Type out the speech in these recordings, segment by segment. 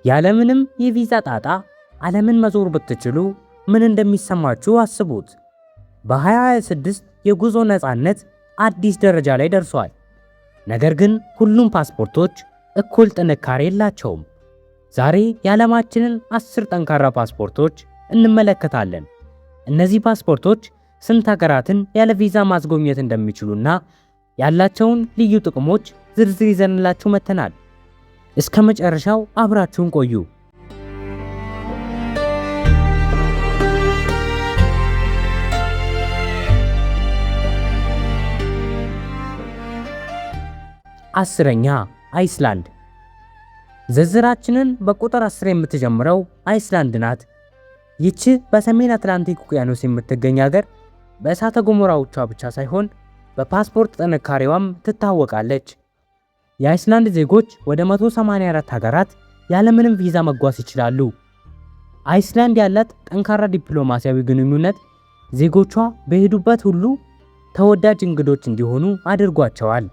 ያለምንም የቪዛ ጣጣ ዓለምን መዞር ብትችሉ ምን እንደሚሰማችሁ አስቡት። በ2026 የጉዞ ነፃነት አዲስ ደረጃ ላይ ደርሷል። ነገር ግን ሁሉም ፓስፖርቶች እኩል ጥንካሬ የላቸውም። ዛሬ የዓለማችንን 10 ጠንካራ ፓስፖርቶች እንመለከታለን። እነዚህ ፓስፖርቶች ስንት ሀገራትን ያለ ቪዛ ማስጎብኘት እንደሚችሉና ያላቸውን ልዩ ጥቅሞች ዝርዝር ይዘንላችሁ መጥተናል። እስከ መጨረሻው አብራችሁን ቆዩ። አስረኛ አይስላንድ። ዝርዝራችንን በቁጥር 10 የምትጀምረው አይስላንድ ናት። ይቺ በሰሜን አትላንቲክ ውቅያኖስ የምትገኝ ሀገር በእሳተ ገሞራዎቿ ብቻ ሳይሆን በፓስፖርት ጥንካሬዋም ትታወቃለች። የአይስላንድ ዜጎች ወደ 184 ሀገራት ያለምንም ቪዛ መጓዝ ይችላሉ። አይስላንድ ያላት ጠንካራ ዲፕሎማሲያዊ ግንኙነት ዜጎቿ በሄዱበት ሁሉ ተወዳጅ እንግዶች እንዲሆኑ አድርጓቸዋል።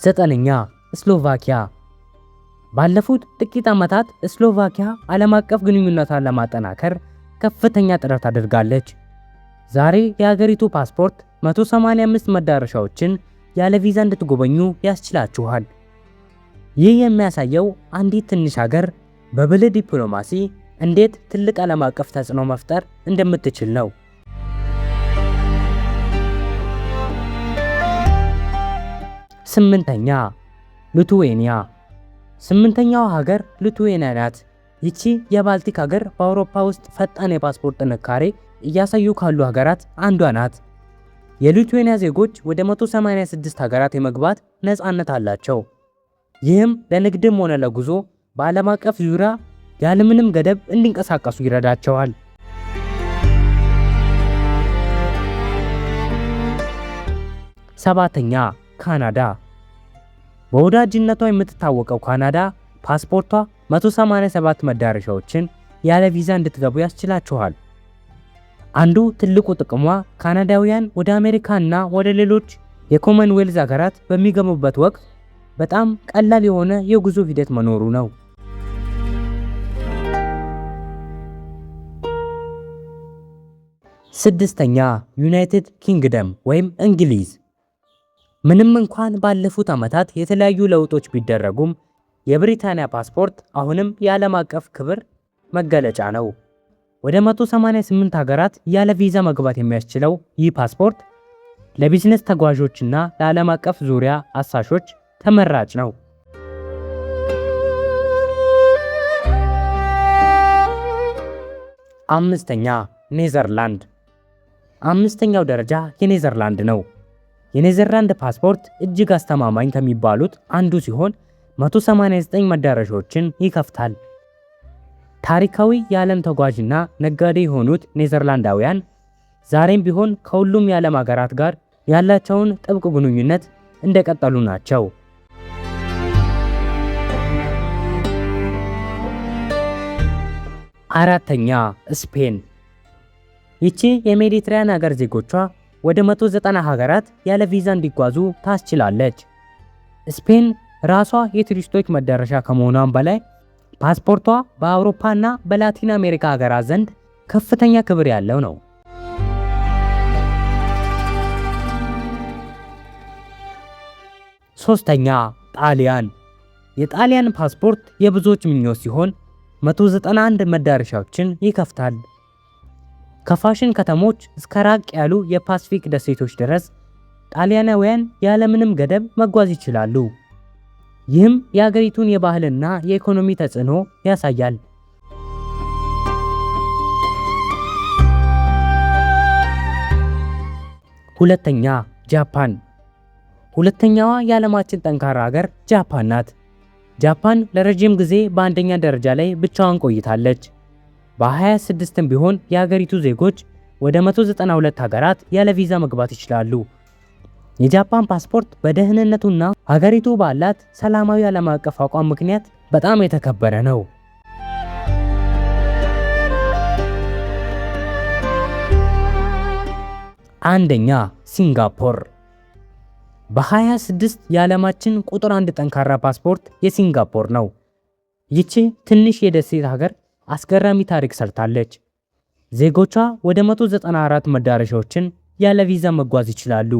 ዘጠነኛ ስሎቫኪያ። ባለፉት ጥቂት ዓመታት ስሎቫኪያ ዓለም አቀፍ ግንኙነቷን ለማጠናከር ከፍተኛ ጥረት አድርጋለች። ዛሬ የሀገሪቱ ፓስፖርት 185 መዳረሻዎችን ያለ ቪዛ እንድትጎበኙ ያስችላችኋል። ይህ የሚያሳየው አንዲት ትንሽ ሀገር በብልህ ዲፕሎማሲ እንዴት ትልቅ ዓለም አቀፍ ተጽዕኖ መፍጠር እንደምትችል ነው። ስምንተኛ ሊቱዌኒያ። ስምንተኛው ሀገር ሊቱዌኒያ ናት። ይቺ የባልቲክ ሀገር በአውሮፓ ውስጥ ፈጣን የፓስፖርት ጥንካሬ እያሳዩ ካሉ ሀገራት አንዷ ናት። የሊቱዌኒያ ዜጎች ወደ 186 ሀገራት የመግባት ነፃነት አላቸው። ይህም ለንግድም ሆነ ለጉዞ በዓለም አቀፍ ዙሪያ ያለምንም ገደብ እንዲንቀሳቀሱ ይረዳቸዋል። ሰባተኛ ካናዳ። በወዳጅነቷ የምትታወቀው ካናዳ ፓስፖርቷ 187 መዳረሻዎችን ያለ ቪዛ እንድትገቡ ያስችላችኋል። አንዱ ትልቁ ጥቅሟ ካናዳውያን ወደ አሜሪካ እና ወደ ሌሎች የኮመንዌልዝ ሀገራት በሚገቡበት ወቅት በጣም ቀላል የሆነ የጉዞ ሂደት መኖሩ ነው። ስድስተኛ ዩናይትድ ኪንግደም ወይም እንግሊዝ። ምንም እንኳን ባለፉት ዓመታት የተለያዩ ለውጦች ቢደረጉም የብሪታንያ ፓስፖርት አሁንም የዓለም አቀፍ ክብር መገለጫ ነው። ወደ 188 ሀገራት ያለ ቪዛ መግባት የሚያስችለው ይህ ፓስፖርት ለቢዝነስ ተጓዦችና ለዓለም አቀፍ ዙሪያ አሳሾች ተመራጭ ነው። አምስተኛ ኔዘርላንድ። አምስተኛው ደረጃ የኔዘርላንድ ነው። የኔዘርላንድ ፓስፖርት እጅግ አስተማማኝ ከሚባሉት አንዱ ሲሆን 189 መዳረሻዎችን ይከፍታል። ታሪካዊ የዓለም ተጓዥና ነጋዴ የሆኑት ኔዘርላንዳውያን ዛሬም ቢሆን ከሁሉም የዓለም ሀገራት ጋር ያላቸውን ጥብቅ ግንኙነት እንደቀጠሉ ናቸው። አራተኛ ስፔን። ይቺ የሜዲትራኒያን ሀገር ዜጎቿ ወደ 190 ሀገራት ያለ ቪዛ እንዲጓዙ ታስችላለች። ስፔን ራሷ የቱሪስቶች መዳረሻ ከመሆኗም በላይ ፓስፖርቷ በአውሮፓና በላቲን አሜሪካ ሀገራት ዘንድ ከፍተኛ ክብር ያለው ነው። ሶስተኛ ጣሊያን። የጣሊያን ፓስፖርት የብዙዎች ምኞት ሲሆን 191 መዳረሻዎችን ይከፍታል። ከፋሽን ከተሞች እስከ ራቅ ያሉ የፓሲፊክ ደሴቶች ድረስ ጣሊያናውያን ያለምንም ገደብ መጓዝ ይችላሉ። ይህም የሀገሪቱን የባህልና የኢኮኖሚ ተጽዕኖ ያሳያል። ሁለተኛ ጃፓን። ሁለተኛዋ የዓለማችን ጠንካራ ሀገር ጃፓን ናት። ጃፓን ለረጅም ጊዜ በአንደኛ ደረጃ ላይ ብቻዋን ቆይታለች። በ26ም ቢሆን የሀገሪቱ ዜጎች ወደ 192 ሀገራት ያለ ቪዛ መግባት ይችላሉ። የጃፓን ፓስፖርት በደህንነቱና ሀገሪቱ ባላት ሰላማዊ ዓለም አቀፍ አቋም ምክንያት በጣም የተከበረ ነው። አንደኛ ሲንጋፖር። በ26 የዓለማችን ቁጥር 1 ጠንካራ ፓስፖርት የሲንጋፖር ነው። ይቺ ትንሽ የደሴት ሀገር አስገራሚ ታሪክ ሰርታለች። ዜጎቿ ወደ 194 መዳረሻዎችን ያለ ቪዛ መጓዝ ይችላሉ።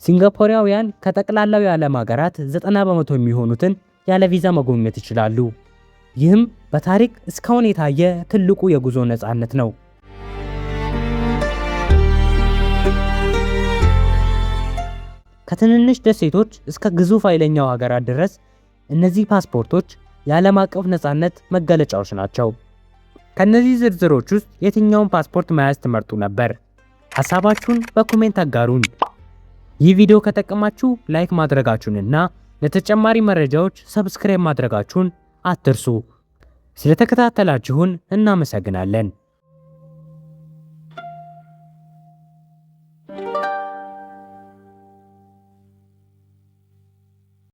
ሲንጋፖራውያን ከጠቅላላው የዓለም ሀገራት 90 በመቶ የሚሆኑትን ያለ ቪዛ መጎብኘት ይችላሉ። ይህም በታሪክ እስካሁን የታየ ትልቁ የጉዞ ነፃነት ነው። ከትንንሽ ደሴቶች እስከ ግዙፍ ኃይለኛው ሀገራት ድረስ እነዚህ ፓስፖርቶች የዓለም አቀፍ ነፃነት መገለጫዎች ናቸው። ከነዚህ ዝርዝሮች ውስጥ የትኛውን ፓስፖርት መያዝ ትመርጡ ነበር? ሐሳባችሁን በኮሜንት አጋሩን። ይህ ቪዲዮ ከጠቀማችሁ ላይክ ማድረጋችሁንና ለተጨማሪ መረጃዎች ሰብስክራይብ ማድረጋችሁን አትርሱ። ስለተከታተላችሁን እናመሰግናለን።